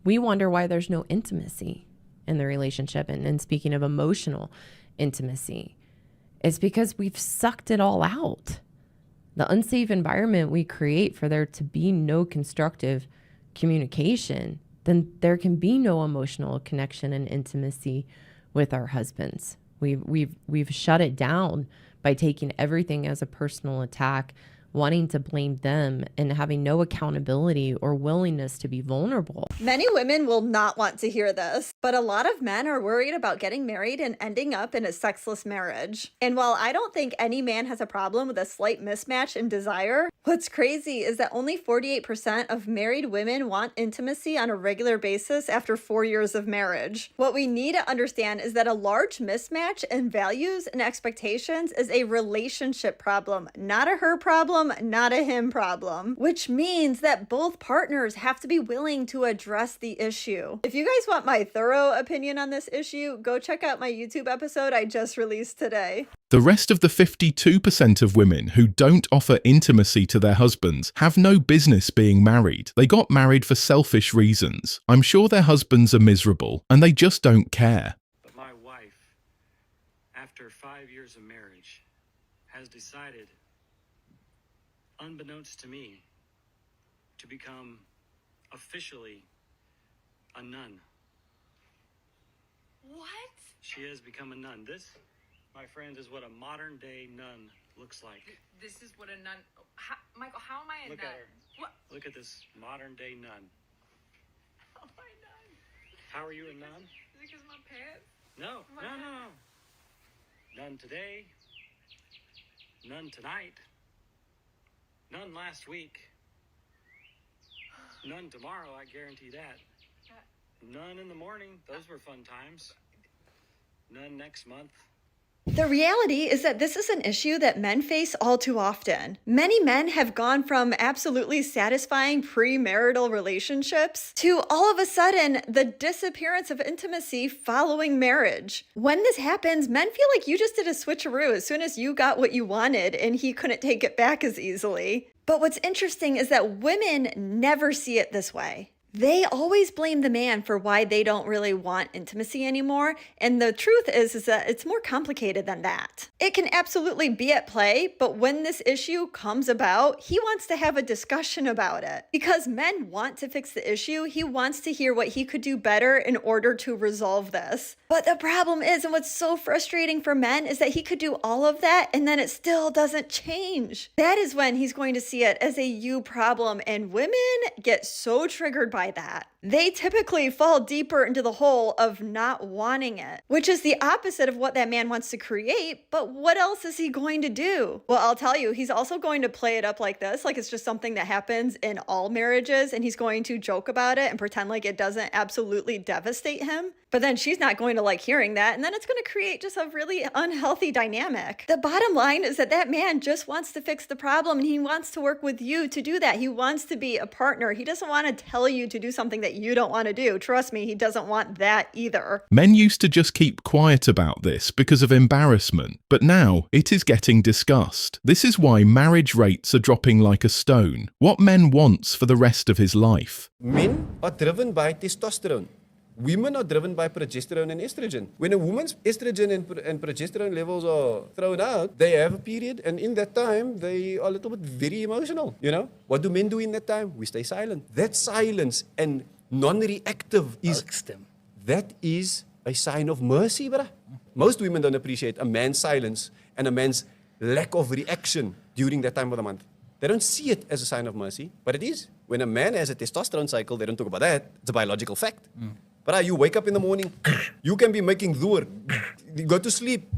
We wonder why there's no intimacy in the relationship. And speaking of emotional intimacy, it's because we've sucked it all out. The unsafe environment we create for there to be no constructive communication, then there can be no emotional connection and intimacy with our husbands. We've shut it down by taking everything as a personal attack, wanting to blame them, and having no accountability or willingness to be vulnerable. Many women will not want to hear this, but a lot of men are worried about getting married and ending up in a sexless marriage. And while I don't think any man has a problem with a slight mismatch in desire, what's crazy is that only 48% of married women want intimacy on a regular basis after 4 years of marriage. What we need to understand is that a large mismatch in values and expectations is a relationship problem, not a her problem, not a him problem, which means that both partners have to be willing to address the issue. If you guys want my thorough opinion on this issue, go check out my YouTube episode I just released today. The rest of the 52% of women who don't offer intimacy to their husbands have no business being married. They got married for selfish reasons. I'm sure their husbands are miserable and they just don't care. But my wife, after 5 years of marriage, has decided, unbeknownst to me, to become officially a nun. What? She has become a nun. This, my friends, is what a modern day nun looks like. This is what a nun... Michael, how am I a Look nun? at her. What? Look at this modern day nun. How am I a nun? How are you a nun? Is it because my pants? No, no. None today. None tonight. None last week. None tomorrow, I guarantee that. None in the morning. Those were fun times. None next month. The reality is that this is an issue that men face all too often. Many men have gone from absolutely satisfying premarital relationships to all of a sudden the disappearance of intimacy following marriage. When this happens, men feel like you just did a switcheroo as soon as you got what you wanted and he couldn't take it back as easily. But what's interesting is that women never see it this way. They always blame the man for why they don't really want intimacy anymore. And the truth is that it's more complicated than that. It can absolutely be at play, but when this issue comes about, he wants to have a discussion about it. Because men want to fix the issue, he wants to hear what he could do better in order to resolve this. But the problem is, and what's so frustrating for men, is that he could do all of that and then it still doesn't change. That is when he's going to see it as a you problem, and women get so triggered by that. They typically fall deeper into the hole of not wanting it, which is the opposite of what that man wants to create. But what else is he going to do? Well, I'll tell you, he's also going to play it up like this, like it's just something that happens in all marriages, and he's going to joke about it and pretend like it doesn't absolutely devastate him. But then she's not going to like hearing that, and then it's going to create just a really unhealthy dynamic. The bottom line is that that man just wants to fix the problem, and he wants to work with you to do that. He wants to be a partner. He doesn't want to tell you to do something that you don't want to do. Trust me, he doesn't want that either. Men used to just keep quiet about this because of embarrassment, but now it is getting discussed. This is why marriage rates are dropping like a stone. What men wants for the rest of his life. Men are driven by testosterone. Women are driven by progesterone and estrogen. When a woman's estrogen and progesterone levels are thrown out, they have a period, and in that time, they are a little bit very emotional. You know? What do men do in that time? We stay silent. That silence and non-reactive that is a sign of mercy, bruh. Most women don't appreciate a man's silence and a man's lack of reaction during that time of the month. They don't see it as a sign of mercy, but it is. When a man has a testosterone cycle, they don't talk about that. It's a biological fact. But you wake up in the morning, you can be making dhuhr, you go to sleep.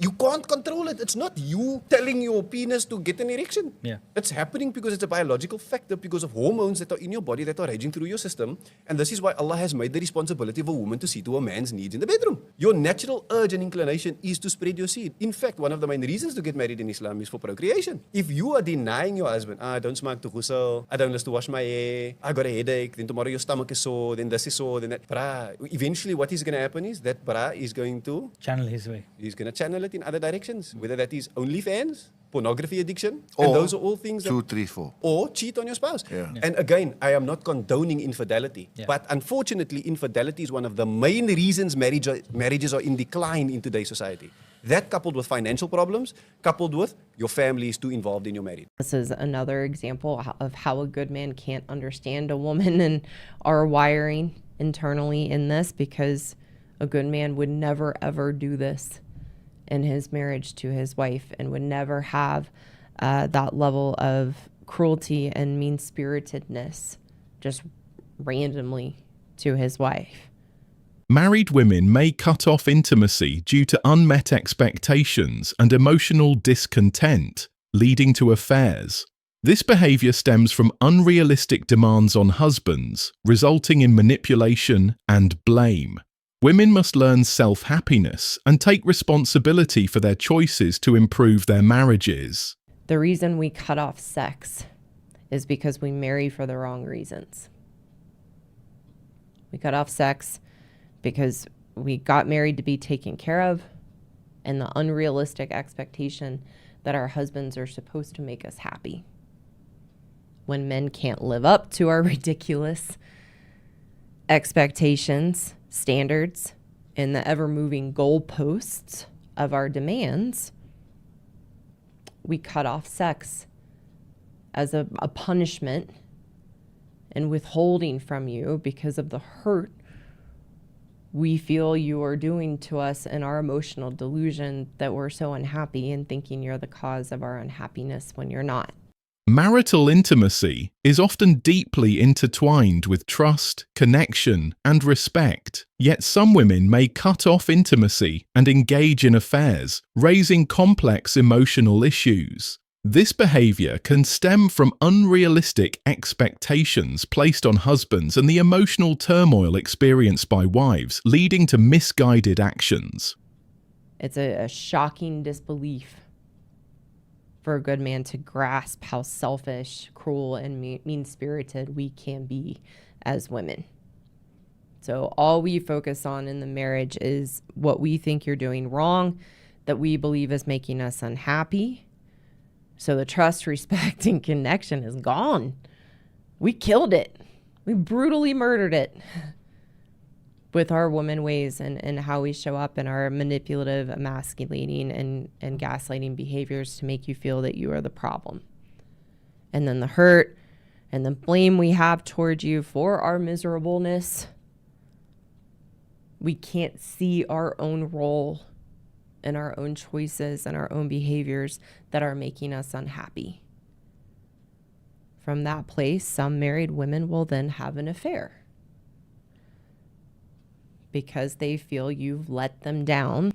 You can't control it. It's not you telling your penis to get an erection. Yeah. It's happening because it's a biological factor, because of hormones that are in your body that are raging through your system. And this is why Allah has made the responsibility of a woman to see to a man's needs in the bedroom. Your natural urge and inclination is to spread your seed. In fact, one of the main reasons to get married in Islam is for procreation. If you are denying your husband, I don't smoke to ghusl, I don't like to wash my hair, I got a headache, then tomorrow your stomach is sore, then this is sore, then that. Eventually what is going to happen is that is going to Channel his way. He's going to channel it in other directions, whether that is OnlyFans, pornography addiction. Or And those are all things that 2, 3, 4. or cheat on your spouse. Yeah. And again, I am not condoning infidelity, Yeah. but unfortunately, infidelity is one of the main reasons marriages are in decline in today's society. That coupled with financial problems, coupled with your family is too involved in your marriage. This is another example of how a good man can't understand a woman and our wiring internally in this, because a good man would never ever do this in his marriage to his wife and would never have that level of cruelty and mean-spiritedness just randomly to his wife. Married women may cut off intimacy due to unmet expectations and emotional discontent, leading to affairs. This behavior stems from unrealistic demands on husbands, resulting in manipulation and blame. Women must learn self-happiness and take responsibility for their choices to improve their marriages. The reason we cut off sex is because we marry for the wrong reasons. We cut off sex because we got married to be taken care of, and the unrealistic expectation that our husbands are supposed to make us happy. When men can't live up to our ridiculous expectations, standards, and the ever-moving goalposts of our demands, we cut off sex as a punishment and withholding from you because of the hurt we feel you are doing to us and our emotional delusion that we're so unhappy and thinking you're the cause of our unhappiness when you're not. Marital intimacy is often deeply intertwined with trust, connection, and respect. Yet some women may cut off intimacy and engage in affairs, raising complex emotional issues. This behavior can stem from unrealistic expectations placed on husbands and the emotional turmoil experienced by wives, leading to misguided actions. It's a shocking disbelief for a good man to grasp how selfish, cruel, and mean-spirited we can be as women. So all we focus on in the marriage is what we think you're doing wrong, that we believe is making us unhappy. So the trust, respect, and connection is gone. We killed it. We brutally murdered it with our woman ways and how we show up in our manipulative, emasculating, and gaslighting behaviors to make you feel that you are the problem. And then the hurt and the blame we have towards you for our miserableness. We can't see our own role and our own choices and our own behaviors that are making us unhappy. From that place, some married women will then have an affair because they feel you've let them down.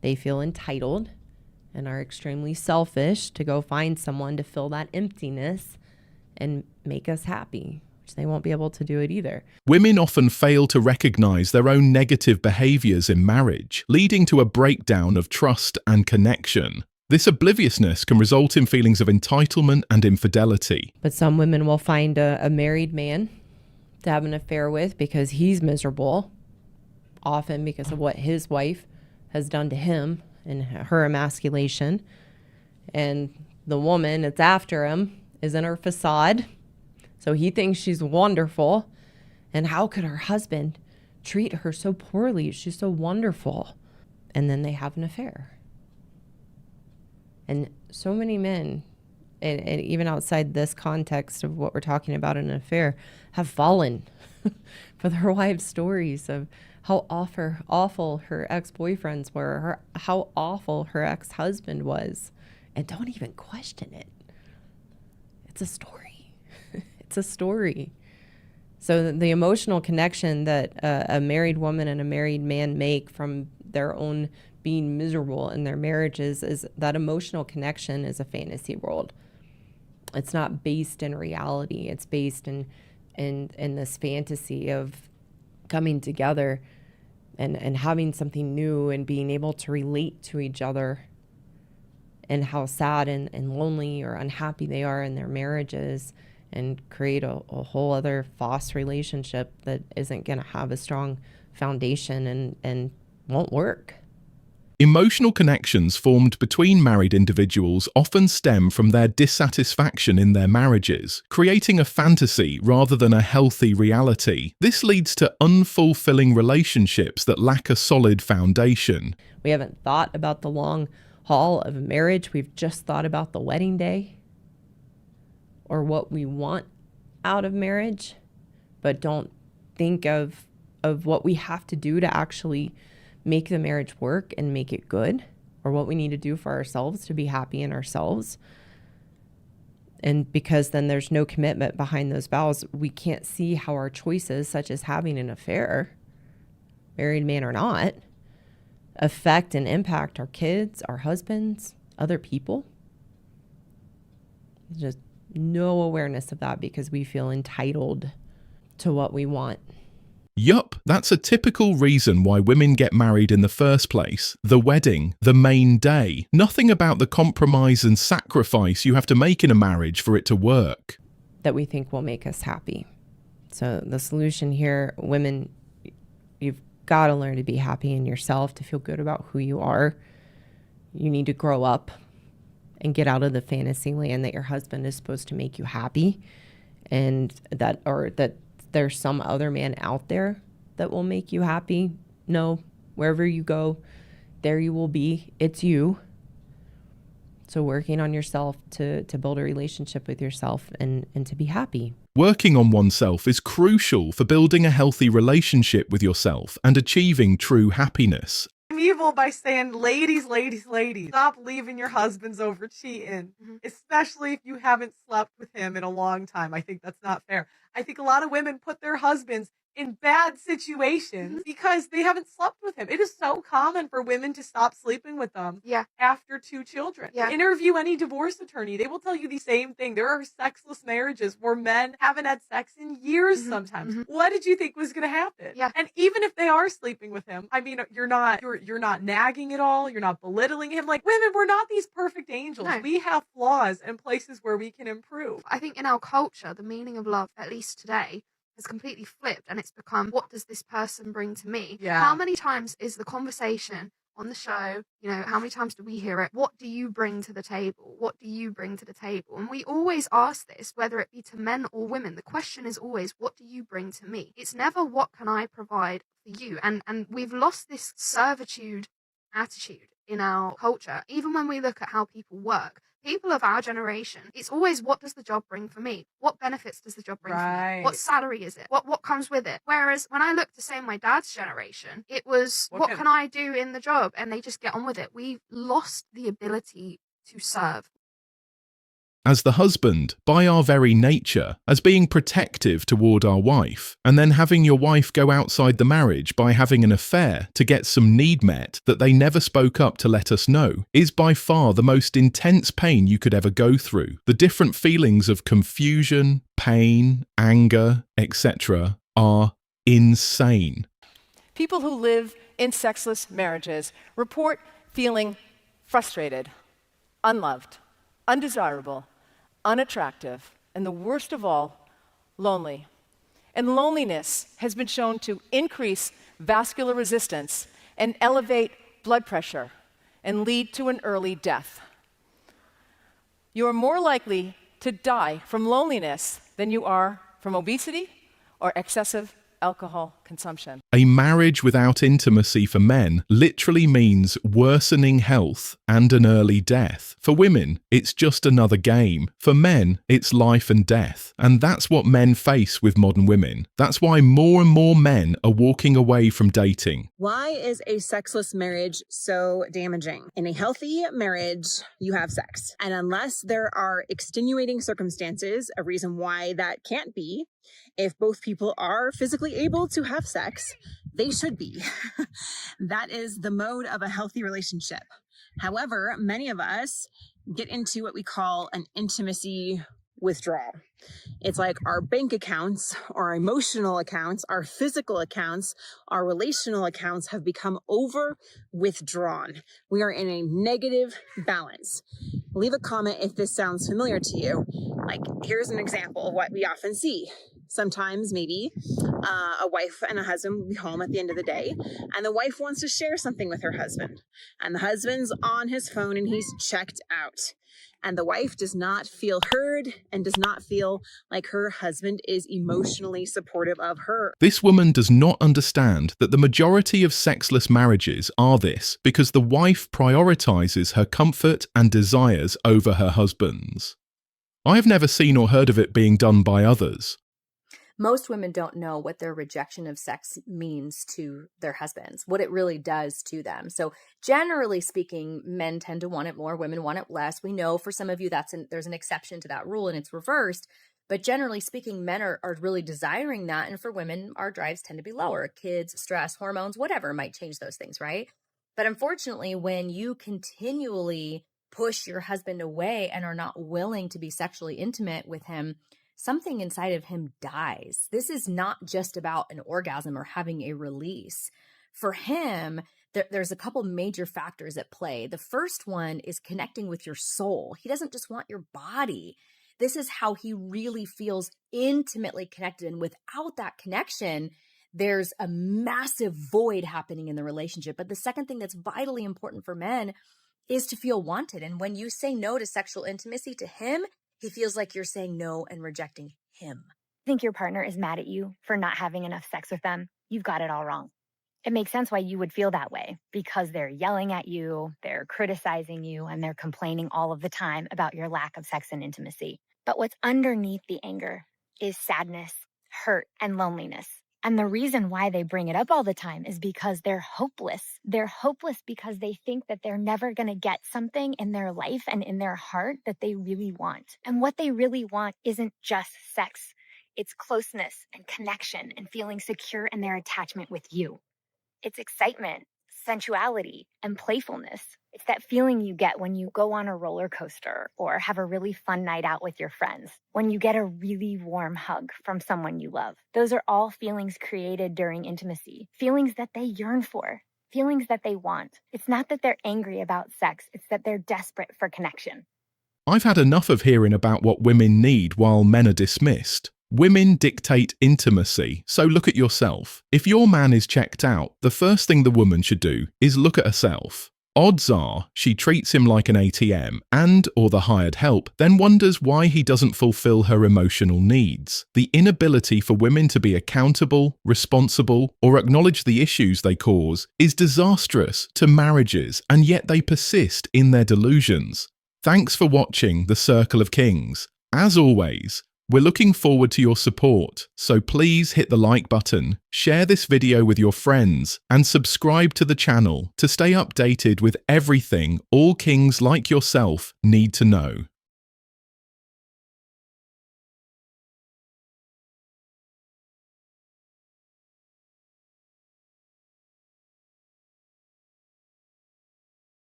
They feel entitled and are extremely selfish to go find someone to fill that emptiness and make us happy, which they won't be able to do it either. Women often fail to recognize their own negative behaviors in marriage, leading to a breakdown of trust and connection. This obliviousness can result in feelings of entitlement and infidelity. But some women will find a married man to have an affair with because he's miserable, often because of what his wife has done to him and her emasculation. And the woman that's after him is in her facade. So he thinks she's wonderful. And how could her husband treat her so poorly? She's so wonderful. And then they have an affair. And so many men, and even outside this context of what we're talking about in an affair, have fallen for their wives' stories of how awful her ex-boyfriends were, how awful her ex-husband was, and don't even question it. It's a story. It's a story. So the emotional connection that a married woman and a married man make from their own being miserable in their marriages is that emotional connection is a fantasy world. It's not based in reality. It's based in this fantasy of coming together and having something new and being able to relate to each other and how sad and lonely or unhappy they are in their marriages, and create a whole other false relationship that isn't going to have a strong foundation and won't work. Emotional connections formed between married individuals often stem from their dissatisfaction in their marriages, creating a fantasy rather than a healthy reality. This leads to unfulfilling relationships that lack a solid foundation. We haven't thought about the long haul of marriage. We've just thought about the wedding day or what we want out of marriage, but don't think of what we have to do to actually make the marriage work and make it good, or what we need to do for ourselves to be happy in ourselves. And because then there's no commitment behind those vows, we can't see how our choices, such as having an affair, married man or not, affect and impact our kids, our husbands, other people. Just no awareness of that because we feel entitled to what we want. Yup, that's a typical reason why women get married in the first place. The wedding, the main day. Nothing about the compromise and sacrifice you have to make in a marriage for it to work. That we think will make us happy. So the solution here, women, you've got to learn to be happy in yourself, to feel good about who you are. You need to grow up and get out of the fantasy land that your husband is supposed to make you happy, and that there's some other man out there that will make you happy. No, wherever you go, there you will be. It's you. So working on yourself to build a relationship with yourself and to be happy. Working on oneself is crucial for building a healthy relationship with yourself and achieving true happiness. Evil by saying, ladies, stop leaving your husbands over cheating, especially if you haven't slept with him in a long time. I think that's not fair. I think a lot of women put their husbands in bad situations because they haven't slept with him. It is so common for women to stop sleeping with them after 2 children. Interview any divorce attorney. They will tell you the same thing. There are sexless marriages where men haven't had sex in years sometimes. What did you think was going to happen? And even if they are sleeping with him, I mean, you're not nagging at all. You're not belittling him. Like, women, we're not these perfect angels. No. We have flaws and places where we can improve. I think in our culture, the meaning of love, at least today, has completely flipped, and it's become, what does this person bring to me? How many times is the conversation on the show, how many times do we hear it? What do you bring to the table? What do you bring to the table? And we always ask this, whether it be to men or women. The question is always, what do you bring to me? It's never, what can I provide for you? And we've lost this servitude attitude in our culture. Even when we look at how people work, people of our generation, it's always, what does the job bring for me? What benefits does the job bring for me? What salary is it? What comes with it? Whereas when I look to, say, my dad's generation, it was, what can I do in the job? And they just get on with it. We've lost the ability to serve. As the husband, by our very nature, as being protective toward our wife, and then having your wife go outside the marriage by having an affair to get some need met that they never spoke up to let us know, is by far the most intense pain you could ever go through. The different feelings of confusion, pain, anger, etc. are insane. People who live in sexless marriages report feeling frustrated, unloved, undesirable, unattractive, and the worst of all, lonely. And loneliness has been shown to increase vascular resistance and elevate blood pressure and lead to an early death. You are more likely to die from loneliness than you are from obesity or excessive alcohol consumption. A marriage without intimacy for men literally means worsening health and an early death. For women, it's just another game. For men, it's life and death. And that's what men face with modern women. That's why more and more men are walking away from dating. Why is a sexless marriage so damaging? In a healthy marriage, you have sex. And unless there are extenuating circumstances, a reason why that can't be, if both people are physically able to have sex, they should be. That is the mode of a healthy relationship. However, many of us get into what we call an intimacy withdrawal. It's like our bank accounts, our emotional accounts, our physical accounts, our relational accounts have become over withdrawn. We are in a negative balance. Leave a comment if this sounds familiar to you. Like, here's an example of what we often see. Sometimes maybe a wife and a husband will be home at the end of the day, and the wife wants to share something with her husband, and the husband's on his phone and he's checked out. And the wife does not feel heard and does not feel like her husband is emotionally supportive of her. This woman does not understand that the majority of sexless marriages are this because the wife prioritizes her comfort and desires over her husband's. I have never seen or heard of it being done by others. Most women don't know what their rejection of sex means to their husbands, what it really does to them. So generally speaking, men tend to want it more, women want it less. We know for some of you there's an exception to that rule and it's reversed. But generally speaking, men are really desiring that. And for women, our drives tend to be lower. Kids, stress, hormones, whatever might change those things, right? But unfortunately, when you continually push your husband away and are not willing to be sexually intimate with him, something inside of him dies. This is not just about an orgasm or having a release. For him, there's a couple major factors at play. The first one is connecting with your soul. He doesn't just want your body. This is how he really feels intimately connected. And without that connection, there's a massive void happening in the relationship. But the second thing that's vitally important for men is to feel wanted. And when you say no to sexual intimacy to him, he feels like you're saying no and rejecting him. Think your partner is mad at you for not having enough sex with them? You've got it all wrong. It makes sense why you would feel that way, because they're yelling at you, they're criticizing you, and they're complaining all of the time about your lack of sex and intimacy. But what's underneath the anger is sadness, hurt, and loneliness. And the reason why they bring it up all the time is because they're hopeless. They're hopeless because they think that they're never going to get something in their life and in their heart that they really want. And what they really want isn't just sex. It's closeness and connection and feeling secure in their attachment with you. It's excitement, sensuality, and playfulness. It's that feeling you get when you go on a roller coaster or have a really fun night out with your friends, when you get a really warm hug from someone you love. Those are all feelings created during intimacy, feelings that they yearn for, feelings that they want. It's not that they're angry about sex, it's that they're desperate for connection. I've had enough of hearing about what women need while men are dismissed. Women dictate intimacy, so look at yourself. If your man is checked out, the first thing the woman should do is look at herself. Odds are she treats him like an ATM or the hired help, then wonders why he doesn't fulfill her emotional needs. The inability for women to be accountable, responsible, or acknowledge the issues they cause is disastrous to marriages, and yet they persist in their delusions. Thanks for watching The Circle of Kings. As always, we're looking forward to your support, so please hit the like button, share this video with your friends, and subscribe to the channel to stay updated with everything all kings like yourself need to know.